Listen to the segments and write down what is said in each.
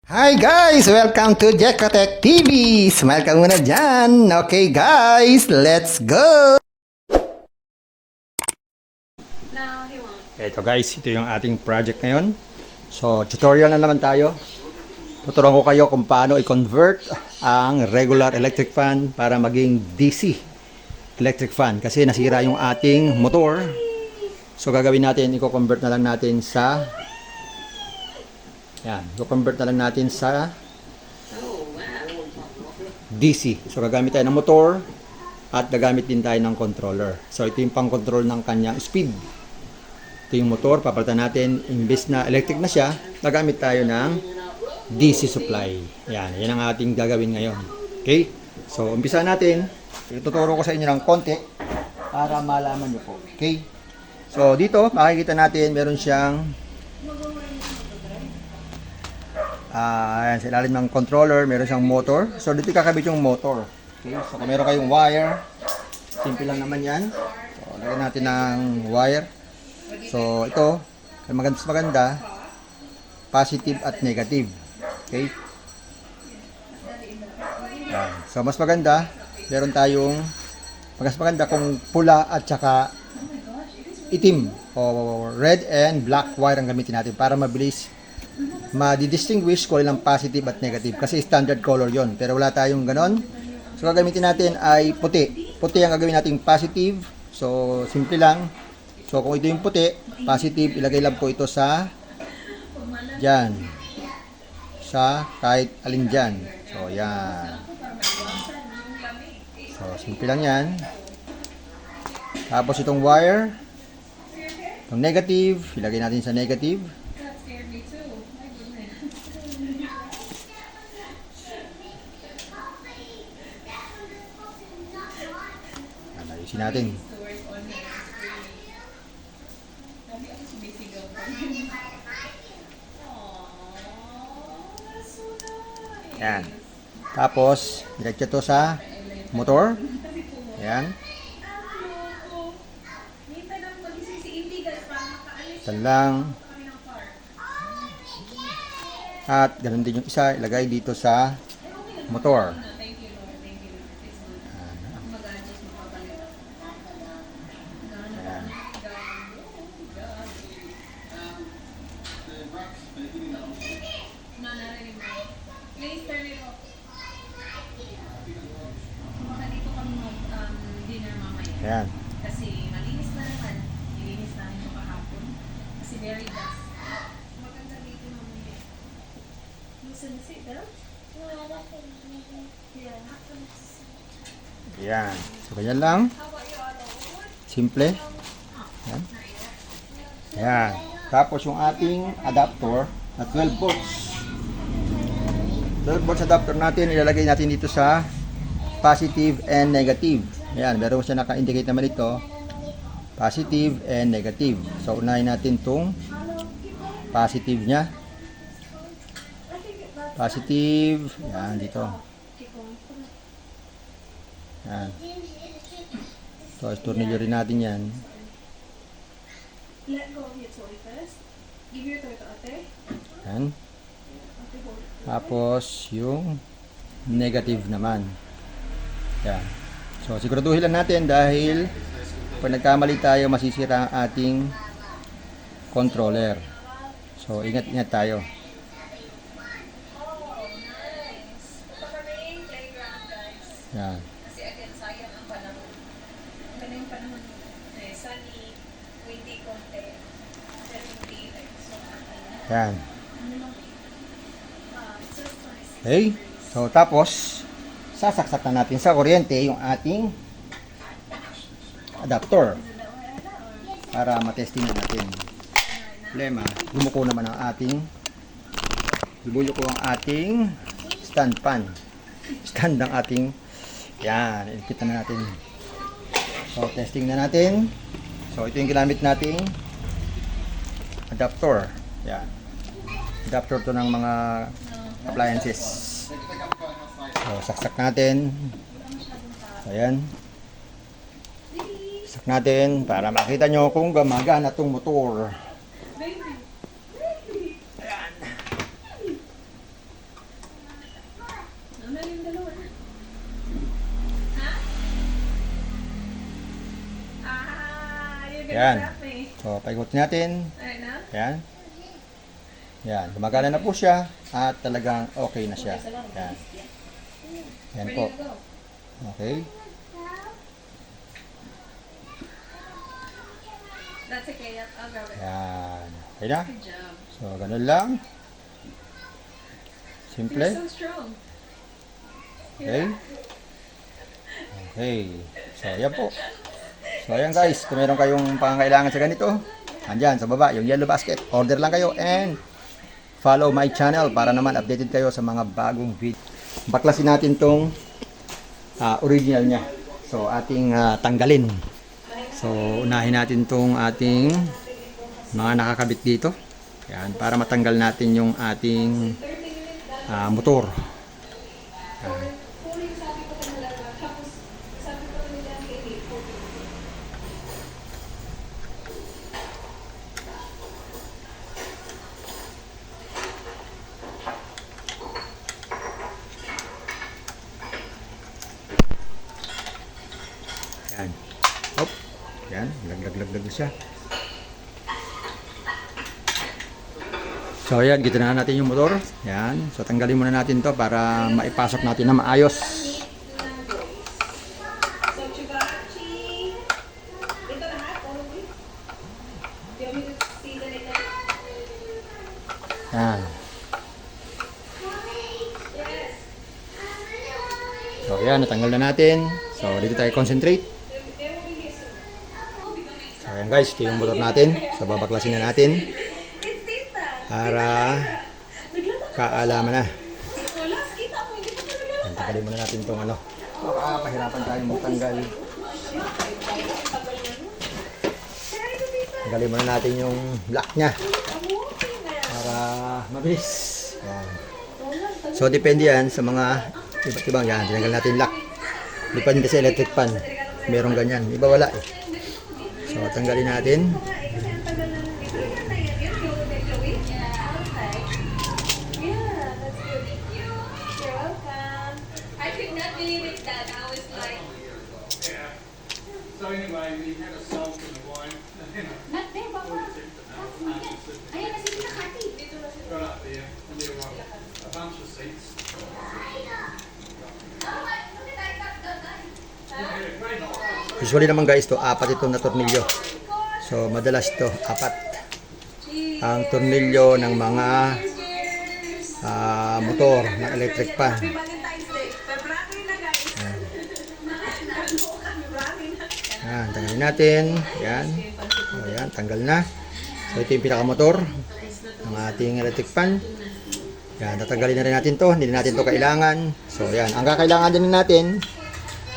Hi guys! Welcome to Jekotech TV! Smile ka muna dyan! Okay guys, let's go! Ito guys, ito yung ating project ngayon. So, tutorial na naman tayo. Tuturuan ko kayo kung paano i-convert ang regular electric fan para maging DC electric fan. Kasi nasira yung ating motor. So, gagawin natin, i-convert na lang natin sa yan, i-convert na lang natin sa DC. So, gagamit tayo ng motor at gagamit din tayo ng controller. So, ito yung pang-control ng kanyang speed. Ito yung motor, papalitan natin. Imbes na electric na siya, gagamit tayo ng DC supply. Yan, yan ang ating gagawin ngayon. Okay? So, umpisa natin. Ituturo ko sa inyo ng konti para malaman nyo po. Okay? So, dito, makikita natin, meron siyang sa ilalim ng controller, meron siyang motor. So, dito kakabit yung motor. Okay? So, kung meron kayong wire, simple lang naman yan. So, lagyan natin ng wire. So, ito, maganda, positive at negative. Okay? Yan. So, mas maganda, meron tayong, mas maganda kung pula at saka itim o red and black wire ang gamitin natin para mabilis ma-distinguish kung ilang positive at negative kasi standard color yon. Pero wala tayong ganon. So, gagamitin natin ay puti. Puti ang gagawin natin positive. So, simple lang. So, kung ito yung puti, positive, ilagay lang po ito sa dyan. Sa kahit alin dyan. So, yan. So, simple lang yan. Tapos itong wire, itong negative, ilagay natin sa negative. Ayusin natin. Yan. Tapos, diretso to sa motor. Yan. Ito lang. At ganun din yung isa, ilagay dito sa motor. Ayan. Kasi malinis na naman. Nilinis namin ito kahapon. Kasi very dust. Maganda dito mamaya. Listen to sit down? Ayan. So, ganyan lang. Simple. Ayan. Ayan. Tapos yung ating adapter na 12 volts. 12 volts adapter natin, ilalagay natin dito sa positive and negative. Ayan, meron siya naka-indicate naman ito. Positive and negative. So, unahin natin itong positive niya. Positive. Ayan, dito. Ayan. So, tornilyo rin natin yan. Let go of your toy first. Give your toy to ate. Ayan. Tapos, yung negative naman. Ayan. So, siguraduhin lang natin dahil pag nagkamali tayo, masisira ang ating controller. So, ingat-ingat tayo. Yan. Kasi again, sayang ang panahon. Ano yung panahon? Sunny, windy konti. Pero hindi like so Yan. Okay. So, tapos, sasaksak na natin sa kuryente yung ating adapter para matesting na natin. Problema, lumuko naman ang ating stand fan. Stand ng ating yan, ilikit na natin. So, testing na natin. So, ito yung ginamit nating adapter. Yan. Adapter to ng mga appliances. So, saksak natin. So, ayan. Saksak natin para makita nyo kung gumagana itong motor. Ayan. Ayan. Stop me. So, paikutin natin. Alright na? Ayan. Yan. Gumagana na po siya at talagang okay na siya. Yan. Yan Ready po. to go. Okay. That's okay. I'll grab it. Yan. Okay na. Good job. So, ganun lang. You're Simple. so strong. Okay. Okay. So, yan po. So, ayan guys. Kung meron kayong pangangailangan sa ganito, andyan sa baba, yung yellow basket. Order lang kayo and follow my channel para naman updated kayo sa mga bagong video. Baklasin natin tong original niya. So, ating tanggalin. So, unahin natin tong ating mga nakakabit dito. Yan, para matanggal natin yung ating motor. Yan. Yan. Hop. Yan, laglag na siya. So, ayan, gito na natin yung motor. Yan. So, tanggalin muna natin to para maipasok natin na maayos. Yan. So, ayan, natanggal na natin. So, dito tayo concentrate. So, ayan guys, ito yung motor natin. So, babaklasin na natin para kaalaman na. Yan, tanggalin muna natin itong ano. Pahirapan tayo magtanggal. Tanggalin muna natin yung block niya para mabilis. Yan. So, depende yan sa mga iba't ibang yan. Tinanggal natin lock. Depende sa electric pan. Merong ganyan. Iba wala eh. So, tanggalin natin. So anyway, we had a salt in the wine. Not there, Papa. That's me. Ayan na si Tita Cathy. Got up there, and there were a bunch of seats. Usually naman guys, to apat itong na tornilyo. So, madalas to apat ang tornilyo ng mga motor ng electric pan. Yan, tanggalin natin. Yan. O, yan, tanggal na. So, ito yung pinakamotor ng ating electric fan. Yan, tatanggalin na rin natin to. Hindi na natin to kailangan. So, yan. Ang kakailangan din natin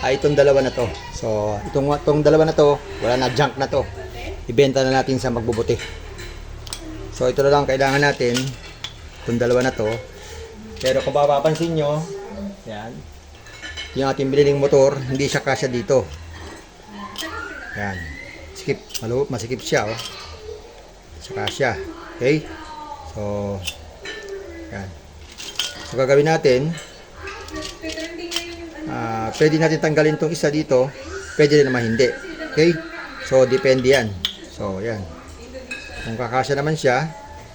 ay itong dalawa na to. So, itong dalawa na to, wala na, junk na to. Ibenta na natin sa magbubuti. So, ito na lang kailangan natin. Itong dalawa na to. Pero kung mapapansin nyo, yan, yung ating bililing motor, hindi siya kasya dito. Yan. Skip. Masikip siya, oh. Saka siya. Okay? So, yan. So, gagawin natin, pwede natin tanggalin tong isa dito. Pwede rin naman hindi. Okay? So, depende yan. So, yan. Kung kakasya naman siya,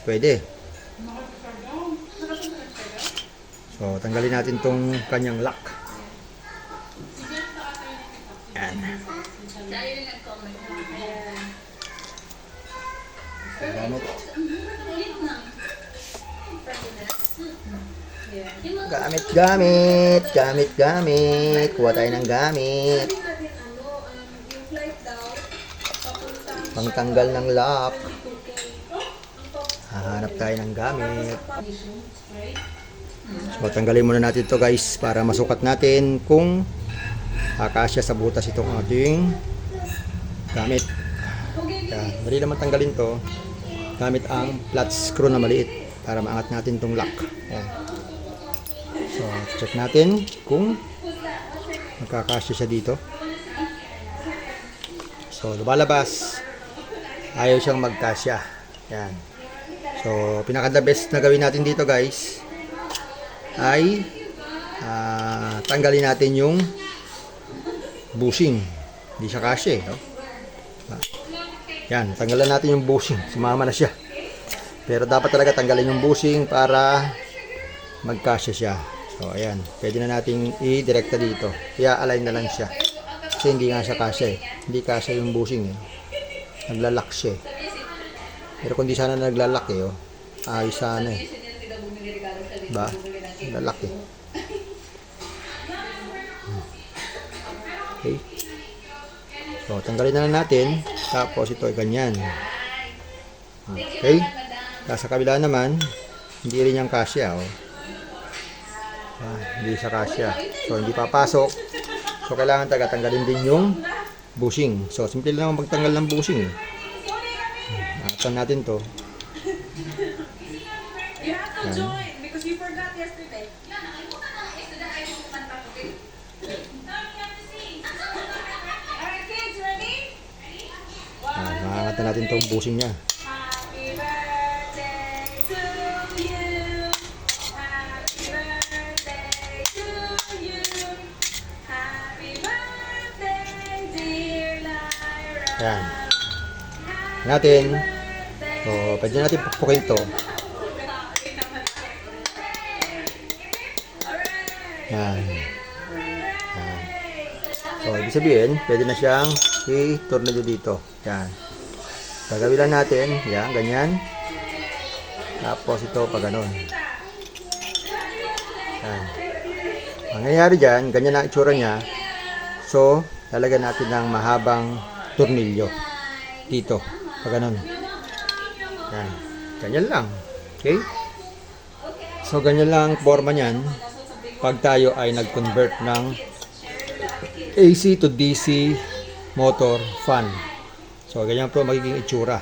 pwede. So, tanggalin natin tong kanyang lock. Yan. Gamit. Kuha tayo ng gamit. Pangtanggal ng lock. Hahanap tayo ng gamit. So, tanggalin muna natin to guys para masukat natin kung kakasya sa butas itong ating gamit. Yan. Dali naman tanggalin to gamit ang flat screw na maliit para maangat natin tong lock. Yan. So, check natin kung magkakasya siya dito. So, lumalabas. Ayaw siyang magkasya. Yan. So, pinaka-the best na gawin natin dito guys ay tanggalin natin yung bushing. Hindi siya kasya, no? Yan, tanggalan natin yung bushing. Sumama na siya. Pero dapat talaga tanggalin yung bushing para magkasya siya. So, ayan. Pwede na nating i-direkta dito. I-align na lang siya. Kasi hindi nga siya kasya eh. Hindi kasya yung bushing eh. Naglalak siya eh. Pero kung di sana naglalak eh, oh. Ayos sana eh. Diba? Naglalak eh. Okay. So, tanggalin na lang natin. Tapos ito ay ganyan. Okay. Tapos sa kabila naman, hindi rin yung kasya. Oh. Hindi siya kasya. So, hindi papasok. So, kailangan tanggalin din yung bushing. So, simple lang magtanggal ng bushing. Nakatan natin to. You have to join because you forgot yesterday. Alright kids, ready? Nakakatan natin tong bushing niya. Happy birthday to you. Happy birthday to you. Happy birthday, dear Lyra. Yan. Natin. So, pwede natin pukpukin to. Yan. Yan. So, ibig sabihin, pwede na siyang i-tornado dito. Yan. Gagawin lang natin. Yan, ganyan. Tapos ito pa ganun. Yan. Ang nangyayari dyan, ganyan ang itsura niya. So, lalagyan natin ng mahabang tornilyo. Dito. Pa ganun. Yan. Ganyan lang. Okay? So, ganyan lang ang forma niyan pag tayo ay nag-convert ng AC to DC motor fan. So, ganyan po magiging itsura.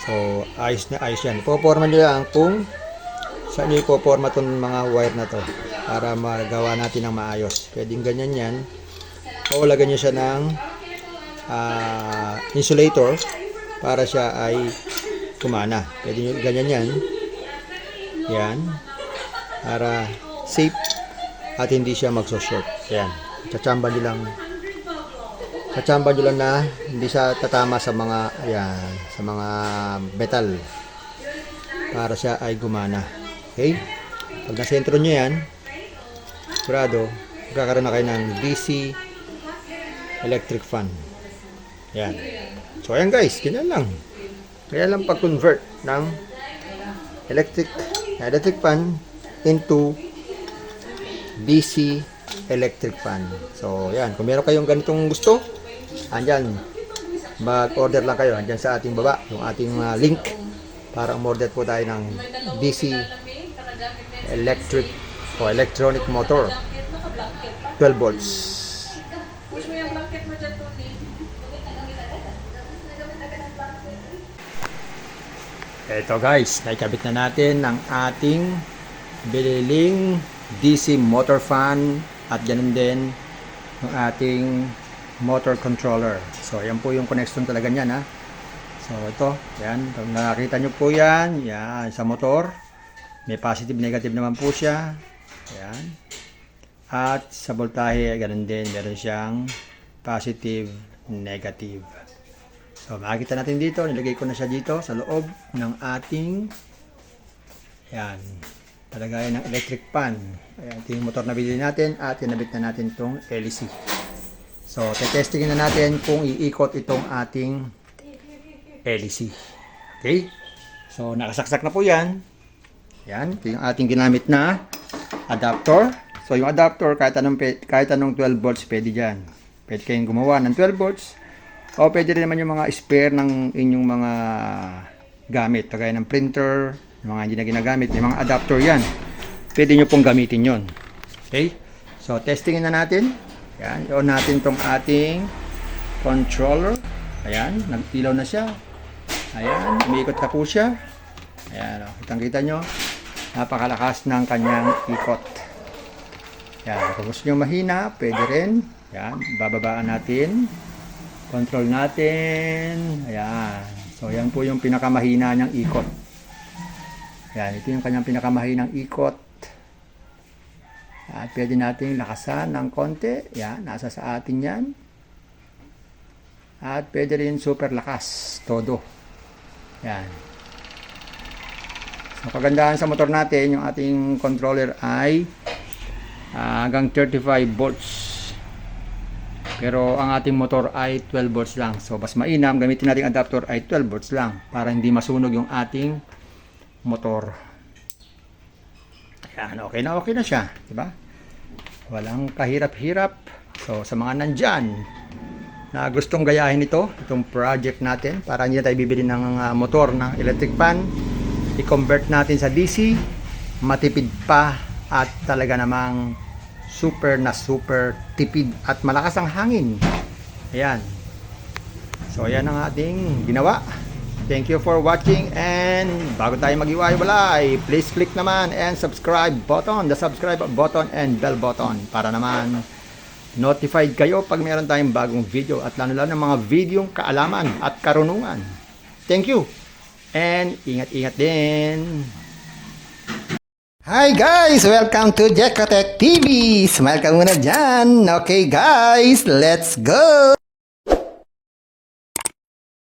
So, ayos na ayos yan. Ipoporma nyo lang kung saan nyo ipoporma itong mga wire na to para magawa natin ng maayos. Pwedeng ganyan yan. O lagyan nyo siya ng insulator para siya ay kumana. Pwede nyo ganyan yan. Yan. Para safe at hindi siya magso-short. Yan. Tsamba nyo lang na hindi siya tatama sa mga ayan, sa mga metal para siya ay gumana. Okay? Pag nasentro nyo yan, sigurado, magkakaroon na kayo ng DC electric fan. Yan. So, ayan guys, ganyan lang. Kaya lang pag-convert ng electric fan into DC electric fan. So, yan. Kung meron kayong ganitong gusto, andyan, mag-order lang kayo. Andyan sa ating baba, yung ating link para umorder po tayo ng DC electric o electronic motor. 12 volts. Push mo yung blanket mo dyan, Tony. Eto guys, naikabit na natin ang ating bililing DC motor fan at ganun din yung ating motor controller. So, yan po yung connection talaga niyan ha. So, ito, yan. Kung nakakita nyo po yan, yan, sa motor. May positive, negative naman po siya. Yan. At sa voltahe, ganun din. Meron siyang positive, negative. So, makikita natin dito. Nilagay ko na siya dito sa loob ng ating yan. Talagayan ng electric fan. Ayan, ito yung motor na binili natin at tinabit na natin itong LEC. So, testingin na natin kung iikot itong ating LEC. Okay? So, nakasaksak na po yan. Yan, ito yung ating ginamit na adapter. So, yung adapter, kahit anong 12 volts, pwede dyan. Pwede kayong gumawa ng 12 volts. O, pwede rin naman yung mga spare ng inyong mga gamit. Kagaya ng printer, yung mga hindi na ginagamit. May mga adapter yan. Pwede nyo pong gamitin yon. Okay? So, testingin na natin. Yan, i-on natin tong ating controller. Ayan, nag-ilaw na siya. Ayan, umiikot na po siya. Ayan, kitang-kita nyo. Napakalakas ng kanyang ikot. Yan, kung gusto nyo mahina, pwede rin. Yan, bababaan natin. Control natin. Ayan. So, yan po yung pinakamahina niyang ikot. Yan, ito yung kanyang pinakamahinang ikot. At pwede natin lakasan ng konti. Yan, nasa sa atin yan. At pwede rin super lakas, todo. Yan. So, kagandahan sa motor natin, yung ating controller ay hanggang 35 volts. Pero ang ating motor ay 12 volts lang. So, mas mainam, gamitin natin adapter ay 12 volts lang para hindi masunog yung ating motor. Yan, okay na siya. Diba? Walang kahirap-hirap. So, sa mga nandyan na gustong gayahin itong project natin para hindi na tayo bibili ng motor ng electric fan, i-convert natin sa DC, matipid pa at talaga namang super tipid at malakas ang hangin. Ayan. So, ayan ang ating ginawa. Thank you for watching, and bago tayo mag-iwalay, please click naman and subscribe button, the subscribe button and bell button para naman notified kayo pag meron tayong bagong video at lalo-lalo ng mga videong kaalaman at karunungan. Thank you, and ingat-ingat din. Hi guys! Welcome to Jekotech TV! Smile ka muna dyan! Okay guys, let's go!